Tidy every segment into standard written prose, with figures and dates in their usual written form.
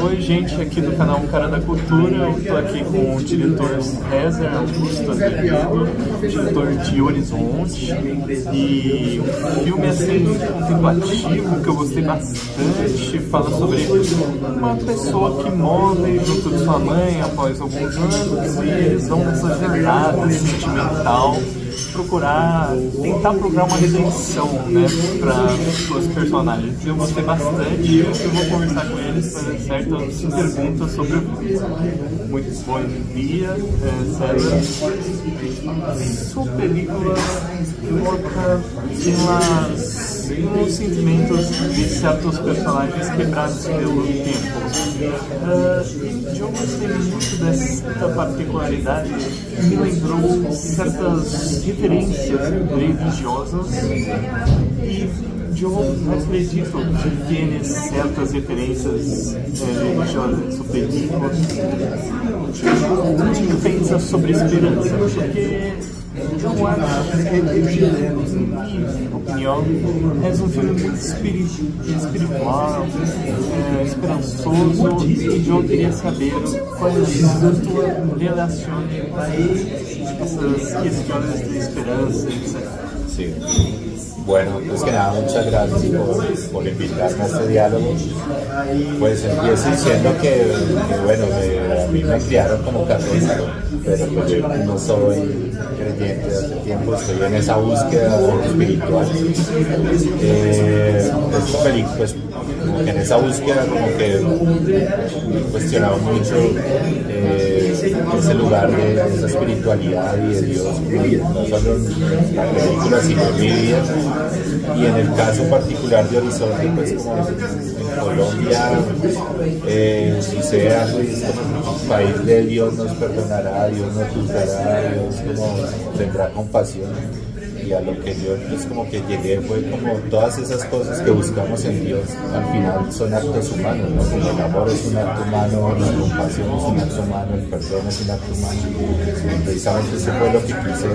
Oi, gente, aqui do canal Um Cara da Cultura. Eu tô aqui com o diretor César Augusto Azevedo, diretor de Horizonte, e um filme assim contemplativo que eu gostei bastante. Fala sobre uma pessoa que morre junto de sua mãe após alguns anos e eles vão nessa jornada sentimental tentar procurar uma redenção, né, para suas personagens. Eu gostei bastante e eu vou conversar com eles para certas perguntas sobre o filme. Muito bom dia, César. Sua película foca nos sentimentos de certos personagens quebrados pelo tempo. Eu gostei muito dessa particularidade, me lembrou certas referências religiosas e eu acredito que tem certas referências religiosas em sua película. O que pensa sobre esperança? Porque eu acho que, na minha opinião, é um filme muito espiritual, esperançoso, e eu queria saber qual é a sua relação a essas questões de esperanza, etc. Sí. Bueno, pues que nada, muchas gracias por invitarme a este diálogo. Pues empiezo diciendo que bueno, a mí me criaron como católico, pero pues yo no soy creyente hace tiempo, estoy en esa búsqueda espiritual. Esta película, pues como que en esa búsqueda como que me cuestionaba mucho ese lugar de esa espiritualidad y de Dios, no solo en la película sino en mi vida. Y en el caso particular de Horizonte, pues como en Colombia sucede algo, y es como un país de Dios nos perdonará, Dios nos juzgará, Dios como tendrá compasión. Y a lo que yo pues como que llegué fue como todas esas cosas que buscamos en Dios al final son actos humanos, ¿no? Como el amor es un acto humano, la compasión es un acto humano, el perdón es un acto humano. Y precisamente eso fue lo que quise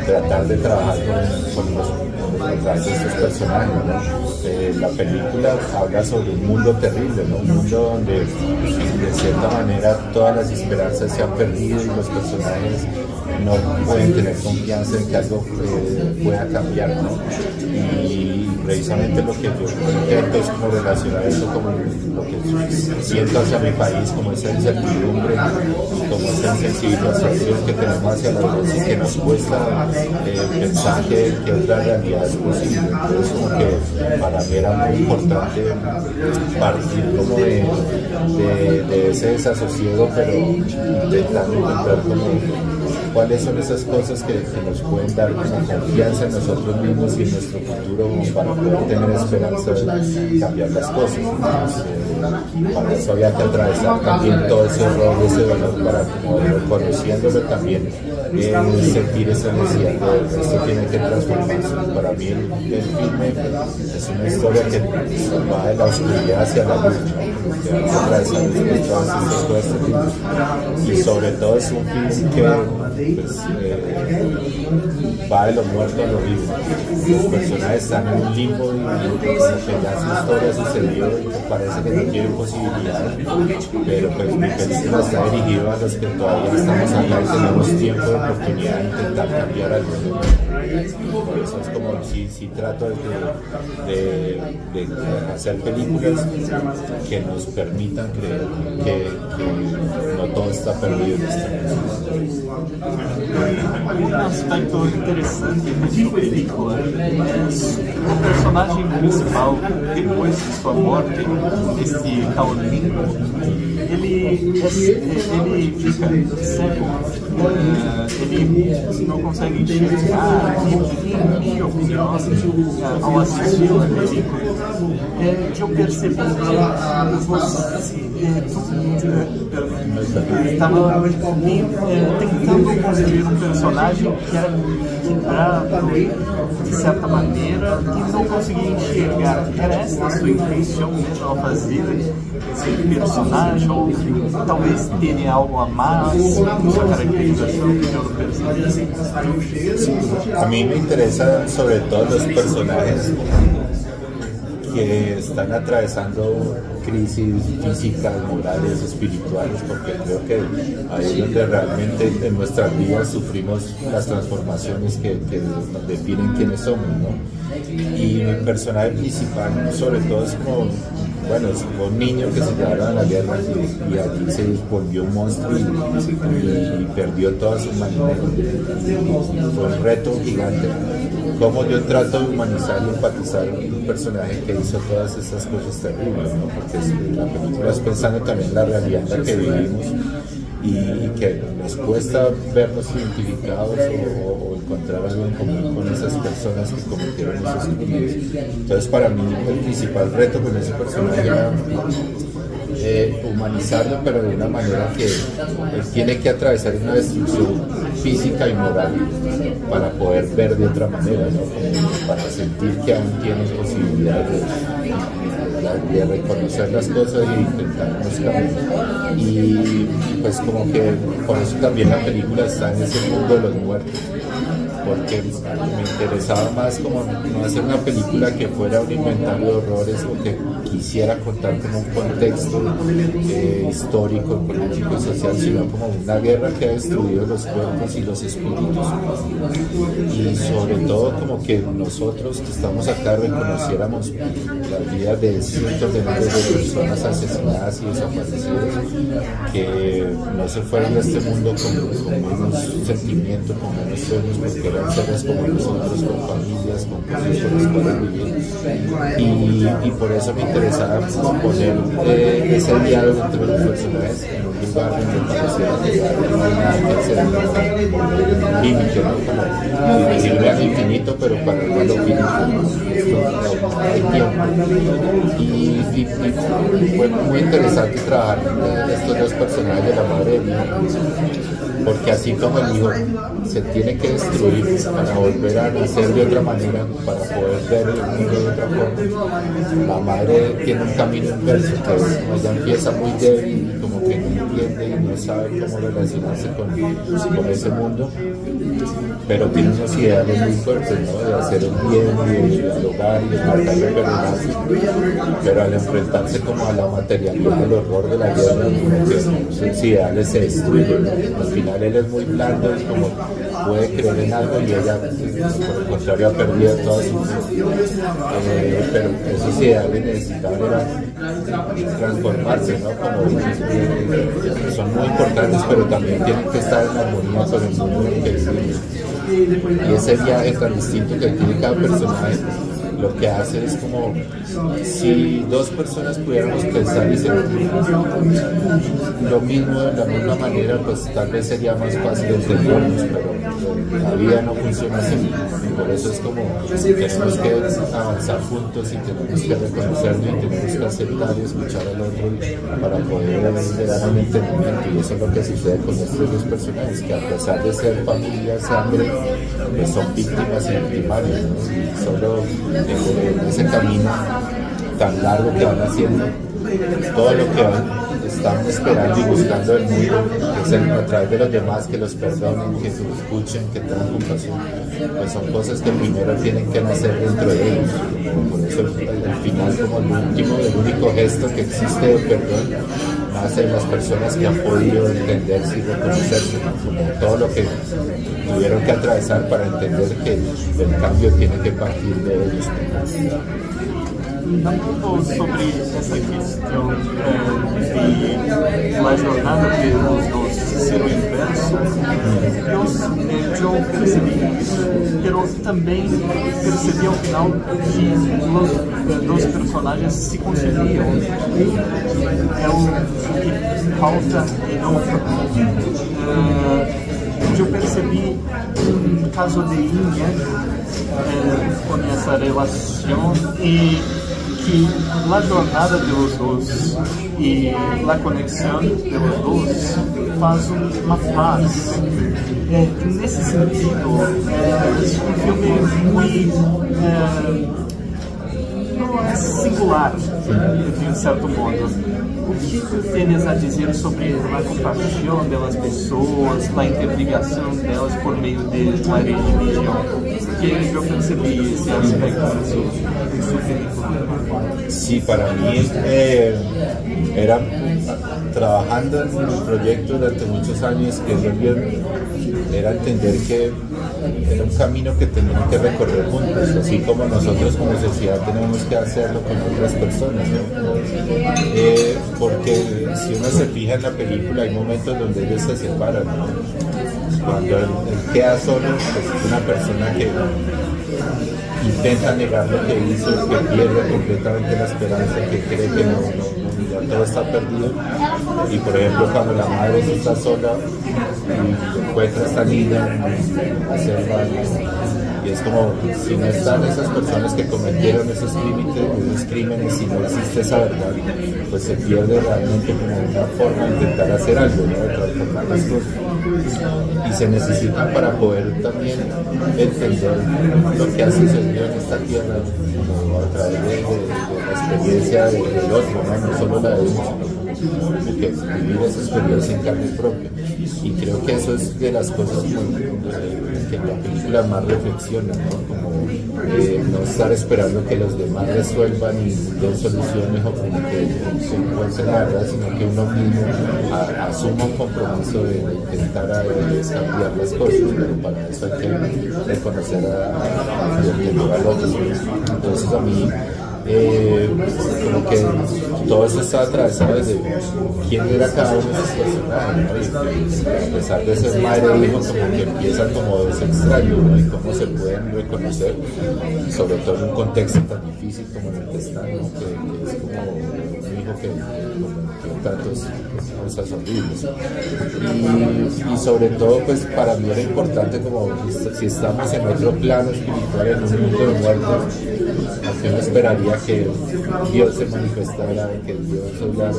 tratar de trabajar con los personajes de estos personajes, ¿no? La película habla sobre un mundo terrible, ¿no? Un mundo donde de cierta manera todas las esperanzas se han perdido y los personajes no pueden tener confianza en que algo pueda cambiar, ¿no? Y precisamente lo que yo intento es como relacionar eso como lo que siento hacia mi país, como esa incertidumbre, como esa insensibilización que tenemos hacia la Dios y que nos cuesta pensar que otra realidad es posible. Entonces como que para mí era muy importante partir como de ese desasosiego, pero intentando encontrar como cuáles son esas cosas que nos pueden dar como confianza en nosotros mismos y en nuestro futuro para poder tener esperanza de cambiar las cosas. Entonces, para eso había que atravesar también todo ese horror, ese dolor, para como conociéndolo también sentir esa necesidad de esto tiene que transformarse. Para mí el filme es una historia que va de la oscuridad hacia la luz, ¿no? Que vamos atravesando todas estas cosas y sobre todo es un film que pues, va de lo muerto a lo vivo. Los personajes están en un limbo y como que ya su historia sucedió y que parece que no tienen posibilidades, pero pues mi película está dirigida a los que todavía estamos acá y tenemos tiempo de oportunidad de intentar cambiar algo. Por eso es como si trato de hacer películas que nos permitan creer que no todo está perdido en esta Un aspecto interessante de sua película é o personagem principal, depois de sua morte, este Paulinho, ele fica cego, ele não consegue enxergar, e em minha opinião, ao assistir a película, eu percebi que você estava tentando construir um personagem que era quebrado de certa maneira e não conseguia enxergar. Era essa a sua intenção mesmo ao fazer esse personagem, ou talvez tenha algo a mais em sua caracterização que eu não percebi? A mí me interesa sobre todo los personajes que están atravesando crisis físicas, morales, espirituales, porque creo que ahí es donde realmente en nuestras vidas sufrimos las transformaciones que nos definen quiénes somos, ¿no? Y mi personaje principal sobre todo es como, bueno, es un niño que se llevaron a la guerra y allí se volvió un monstruo y perdió toda su humanidad. Fue un reto gigante. Cómo yo trato de humanizar y empatizar un personaje que hizo todas estas cosas terribles, ¿no? Porque la película es pensando también en la realidad en la que vivimos y que nos cuesta vernos identificados o encontrar algo en común con esas personas que cometieron esos crímenes. Entonces, para mí el principal reto con ese personaje era humanizarlo, pero de una manera que él tiene que atravesar una destrucción física y moral para poder ver de otra manera, ¿no? Para sentir que aún tiene posibilidades de reconocer las cosas y intentar buscar. Y pues como que por eso también la película está en ese mundo de los muertos, porque me interesaba más como no hacer una película que fuera un inventario de horrores o que quisiera contar como un contexto histórico, político y social, sino como una guerra que ha destruido los cuerpos y los espíritus, y sobre todo como que nosotros que estamos acá reconociéramos las vidas de cientos de miles de personas asesinadas y desaparecidas que no se fueron de este mundo con menos sentimiento, con menos sueños, porque eran seres como nosotros, con familias, con cosas con las cuales vivir. Y por eso me interesaba poner ese diálogo entre los personajes en un lugar donde pareciera que no hay nada que hacer, un límite, ¿no? Como invisible al infinito, pero para el malo finito no hay tiempo. Y fue muy interesante trabajar estos dos personajes de la madre de mi hijo, porque así como el hijo se tiene que destruir para volver a nacer de otra manera, para poder ver el mundo de otra forma, la madre tiene un camino inverso, que es, ella empieza muy débil, como que no entiende y no sabe cómo relacionarse con ese mundo, pero tiene unos ideales muy fuertes, ¿no? De hacer el bien y de dialogar y de tratar de perdonarse, pero al enfrentarse como a la materialidad, al horror de la guerra, como que sus ideales se destruyen, ¿no? Al final él es muy blando y como puede creer en algo y ella por el contrario ha perdido toda su pero esos ideales necesitaban transformarse, ¿no? Como son muy importantes, pero también tienen que estar en armonía con el mundo en el que vivimos. Y ese viaje tan distinto que tiene cada personaje lo que hace es como si dos personas pudiéramos pensar y sentir lo mismo de la misma manera, pues tal vez sería más fácil entendernos, pero la vida no funciona así, y por eso es como tenemos que avanzar juntos y tenemos que reconocernos y tenemos que aceptar y escuchar al otro para poder llegar a un entendimiento. Y eso es lo que sucede con estos dos personajes, que a pesar de ser familia, sangre, pues son víctimas y victimarios, ¿no? Y solo en ese camino tan largo que van haciendo, todo lo que están esperando y buscando del mundo, que es a través de los demás, que los perdonen, que se escuchen, que tengan compasión, pues son cosas que primero tienen que nacer dentro de ellos. Por eso el final, como el único gesto que existe de perdón, nace en las personas que han podido entenderse y reconocerse, como todo lo que tuvieron que atravesar para entender que el cambio tiene que partir de ellos. Hablando sobre essa questão de la jornada de los dos ser o inverso, eu percebi isso, pero também percebi ao final que os dois personagens se conciliam. É o que falta em outro. Eu percebi um caso de Yin com essa relação e que a jornada de los dos e a conexão de los dos faz uma paz. Nesse sentido, é um filme muito não é singular, de certo modo. O que tu tens a dizer sobre a compaixão das pessoas, a interligação delas por meio de uma religião? Porque eu percebi esse aspecto em sua película. Sí, para mí era trabajando en el proyecto durante muchos años, que era entender que era un camino que tenían que recorrer juntos, así como nosotros como sociedad tenemos que hacerlo con otras personas, ¿no? Porque si uno se fija en la película hay momentos donde ellos se separan, ¿no? Cuando él queda solo, pues es una persona que intenta negar lo que hizo, que pierde completamente la esperanza, que cree que ya todo está perdido. Y por ejemplo, cuando la madre está sola y encuentra a esta niña a ser madre, y es como si no están esas personas que cometieron esos crímenes, si no existe esa verdad, pues se pierde realmente como una forma de intentar hacer algo, ¿no? De transformar las cosas. Y se necesitan para poder también entender lo que ha sucedido en esta tierra, como a través de la experiencia del otro, ¿no? No solo la de uno, porque vivir esa experiencia en carne propia. Y creo que eso es de las cosas que la película más reflexiona, ¿no? Como no estar esperando que los demás resuelvan y den soluciones o como que se encuentren la verdad, sino que uno mismo asuma un compromiso de intentar cambiar las cosas, pero para eso hay que reconocer y entender al otro. Entonces a mí como que todo eso está atravesado desde quién era cada uno de esos personajes, ¿no? Y a pesar de ser madre e hijo, como que empiezan como dos extraños, ¿no? Y cómo se pueden reconocer, sobre todo en un contexto tan difícil como en el que están, ¿no? Que es como un hijo que tantas cosas horribles. Y sobre todo, pues para mí era importante, como si estamos en otro plano espiritual, en un mundo de muertos, aunque uno esperaría que Dios se manifestara, que Dios hablara,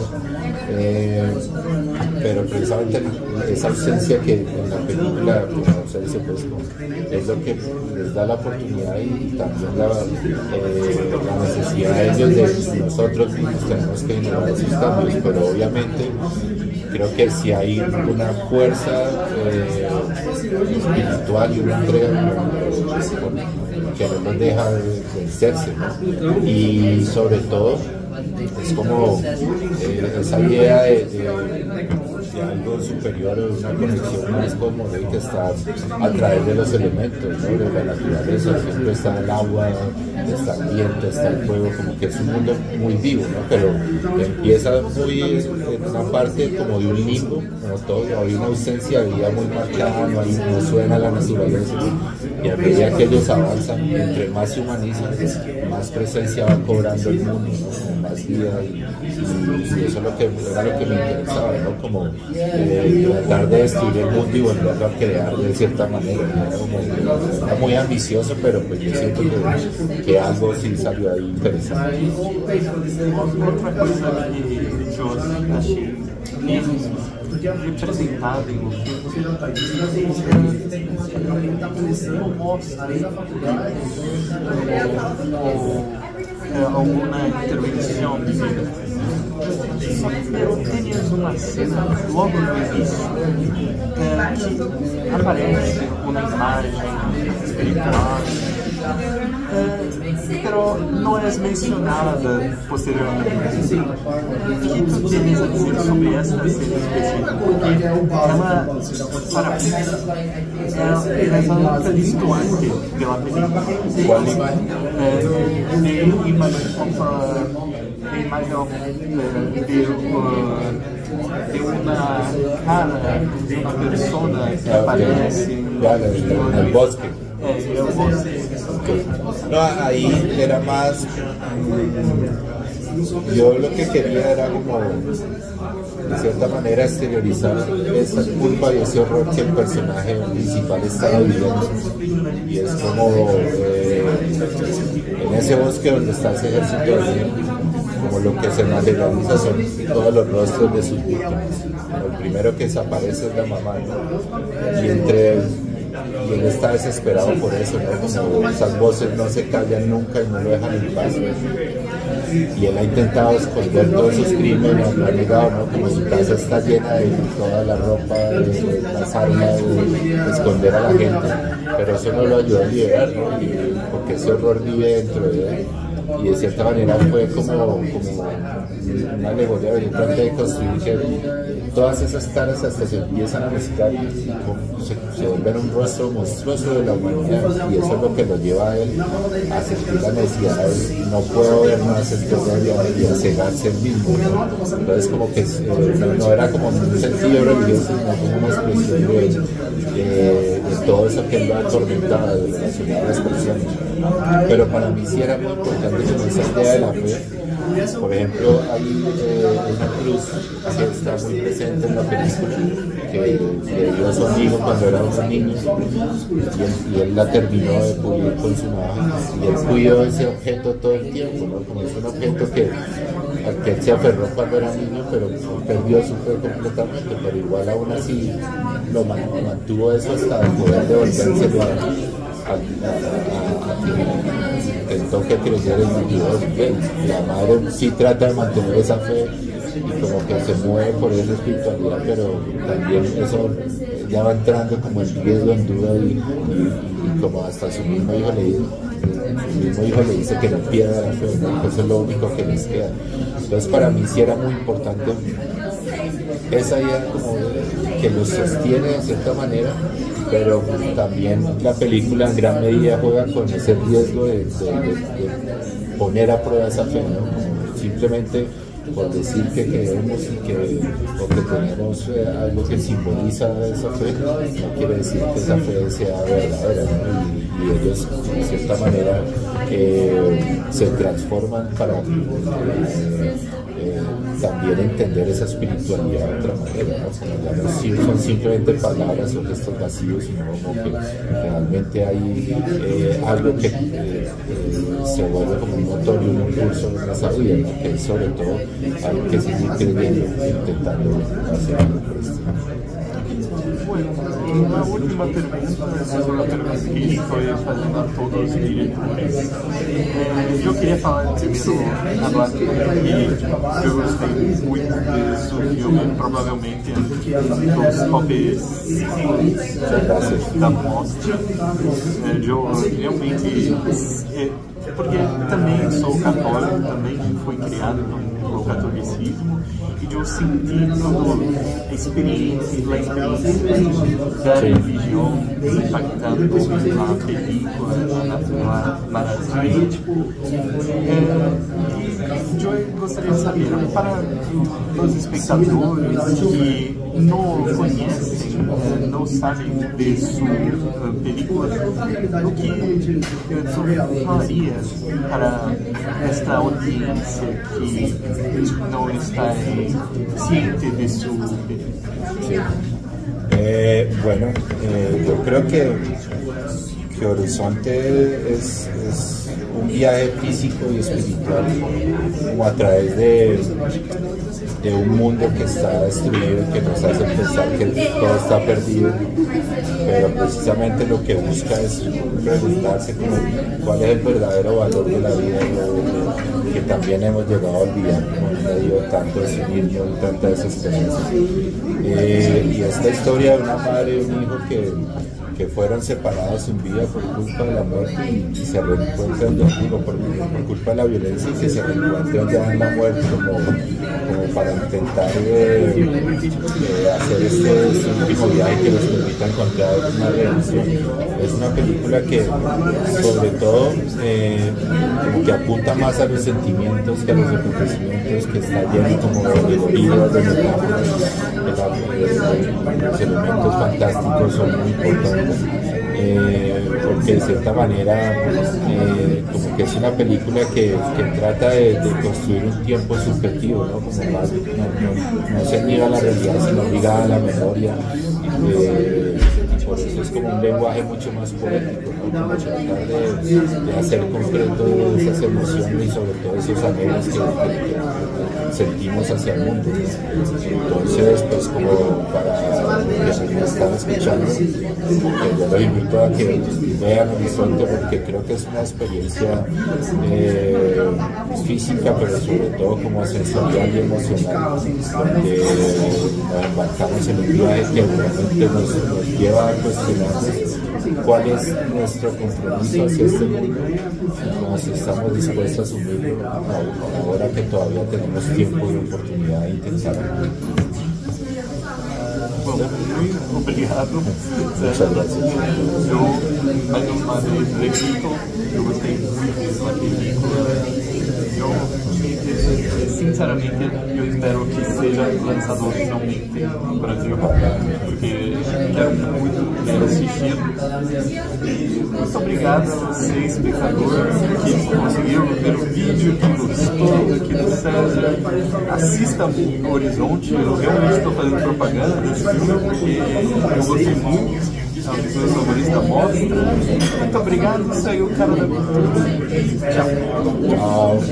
pero precisamente esa ausencia que en la película se dice, pues, es lo que les da la oportunidad y también la necesidad de ellos, de nosotros mismos tenemos que generar esos cambios, pero obviamente creo que si hay una fuerza espiritual y una entrega que no nos deja de vencerse, ¿no? Y sobre todo es como esa idea de algo superior o una conexión más cosmológica que está a través de los elementos, ¿no? De la naturaleza. Siempre está el agua, está el viento, está el fuego, como que es un mundo muy vivo, ¿no? Pero empieza muy en una parte como de un limbo, como todo, hay una ausencia de vida muy marcada, no suena la naturaleza, y a medida que ellos avanzan, entre más se humanizan, más presencia va cobrando el mundo, ¿no? Más vida, y eso es lo que era lo que me interesaba, ¿no? Como tratar de destruir el mundo y volverlo a crear de cierta manera, ¿no? Era muy ambicioso, pero pues yo siento que algo sí salió ahí interesante. Outra coisa que eu achei representada em um filme mostra alguma intervenção temos uma cena logo no início que aparece uma imagem espiritual, pero não é mencionada posteriormente. O que tu tens a dizer sobre essa cena específica? Porque ela, para mim, é a única distante pela película. Qual imagem? De imagem de uma cara, de uma persona que aparece no bosque. É o bosque. No, ahí era más, yo lo que quería era como, de cierta manera, exteriorizar esa culpa y ese horror que el personaje principal estaba viviendo. Y es como en ese bosque donde está ese ejército, como lo que se materializa son todos los rostros de sus víctimas. El primero que desaparece es la mamá, ¿no? Y él está desesperado por eso, ¿no? Como esas voces no se callan nunca y no lo dejan en paz. y él ha intentado esconder todos esos crímenes, lo ha negado, ¿no? Como su casa está llena de toda la ropa, de las armas, de esconder a la gente, pero eso no lo ayudó a liberar, ¿no? Porque ese horror vive dentro de él. Y de cierta manera fue como una alegoría. Yo traté de construir que todas esas caras hasta se empiezan a mezclar y se vuelven un rostro monstruoso de la humanidad, y eso es lo que lo lleva a él a sentir la necesidad de no puedo ver más esto y a cegarse el mismo, ¿no? Entonces como que no era como un sentido religioso, sino como una expresión de todo eso que él lo ha atormentado, de relacionar a las personas. Pero para mí sí era muy importante con esa idea de la fe. Por ejemplo, hay una cruz que está muy presente en la película, que dio a su amigo cuando era un niño, y él la terminó de pulir con su navaja, y él cuidó ese objeto todo el tiempo, ¿no? Como es un objeto al que él se aferró cuando era niño, pero perdió su fe completamente, pero igual aún así lo mantuvo eso hasta poder devolvérselo a intentó que creciera y mantuvo su fe. La madre sí trata de mantener esa fe y como que se mueve por esa espiritualidad, pero también eso ya va entrando como en riesgo, en duda, y como hasta su mismo hijo le dice que no pierda la fe, ¿no? Eso es lo único que les queda. Entonces para mí sí era muy importante esa idea como que los sostiene de cierta manera, pero también la película en gran medida juega con ese riesgo de poner a prueba esa fe, ¿no? Como simplemente por decir que creemos o que tenemos algo que simboliza esa fe, no quiere decir que esa fe sea verdadera, ¿no? Y ellos de cierta manera se transforman para también entender esa espiritualidad de otra manera, ¿no? Como ya no son simplemente palabras o gestos vacíos, sino como que realmente hay algo que se vuelve como un motor y un impulso en esa vida, ¿no? Que sobre todo hay que seguir creyendo e intentando hacer algo por esto. Bueno, uma última pergunta, essa é uma pergunta que a gente foi fazendo a todos os diretores. Eu queria falar primeiro agora que eu gostei muito desse filme, provavelmente dos top 5 da mostra. Eu realmente, porque também sou católico, também fui criado no catolicismo, e eu senti toda a experiência da religião impactando na película, na narrativa. Eu gostaria de saber, para os espectadores que não conhecem, não sabem de sua película, o que você falaria para esta audiência que não está ciente de su película? Sí. Bueno, yo creo que Horizonte es un viaje físico y espiritual, como a través de un mundo que está destruido, que nos hace pensar que todo está perdido, pero precisamente lo que busca es preguntarse como cuál es el verdadero valor de la vida, que también hemos llegado a olvidar en medio de tanto desunirnos y tanta desesperanza. Y esta historia de una madre y un hijo que fueron separados en vida por culpa de la muerte y se reencuentran, digo, por culpa de la violencia, y que se reencuentran ya en la muerte como para intentar hacer este último viaje que les permita encontrar una redención. Es una película que sobre todo como que apunta más a los sentimientos que a los acontecimientos, que está lleno como de alegorías, de metáforas. Los elementos fantásticos son muy importantes, porque de cierta manera como que es una película que trata de construir un tiempo subjetivo, ¿no? Como más, no se niega a la realidad, sino ligada a la memoria, por eso es como un lenguaje mucho más poético, ¿no? Como tratar de hacer concreto esas emociones y sobre todo esos anhelos que sentimos hacia el mundo, ¿no? Entonces, pues como para quienes me están escuchando, yo los invito a que vean Horizonte, porque creo que es una experiencia física, pero sobre todo como sensorial y emocional, donde nos embarcamos en un viaje que realmente nos lleva a cuestionar cuál es nuestro compromiso hacia este mundo y cómo estamos dispuestos a asumirlo ahora que todavía tenemos tiempo y oportunidad de intentarlo. Bom, muito obrigado. Muchas gracias. Eu, mais uma vez, repito, eu gostei muito da película. Eu, sinceramente, eu espero que seja lançado oficialmente no Brasil, porque quero muito assistir. E muito obrigado a você, espectador, que conseguiu ver o vídeo, que gostou aqui do César. Assista o Horizonte, eu realmente estou fazendo propaganda desse filme, porque eu gostei muito. É um dos meus favoritos da mostra. Muito obrigado, isso aí, o cara da cultura. Tchau. Tchau.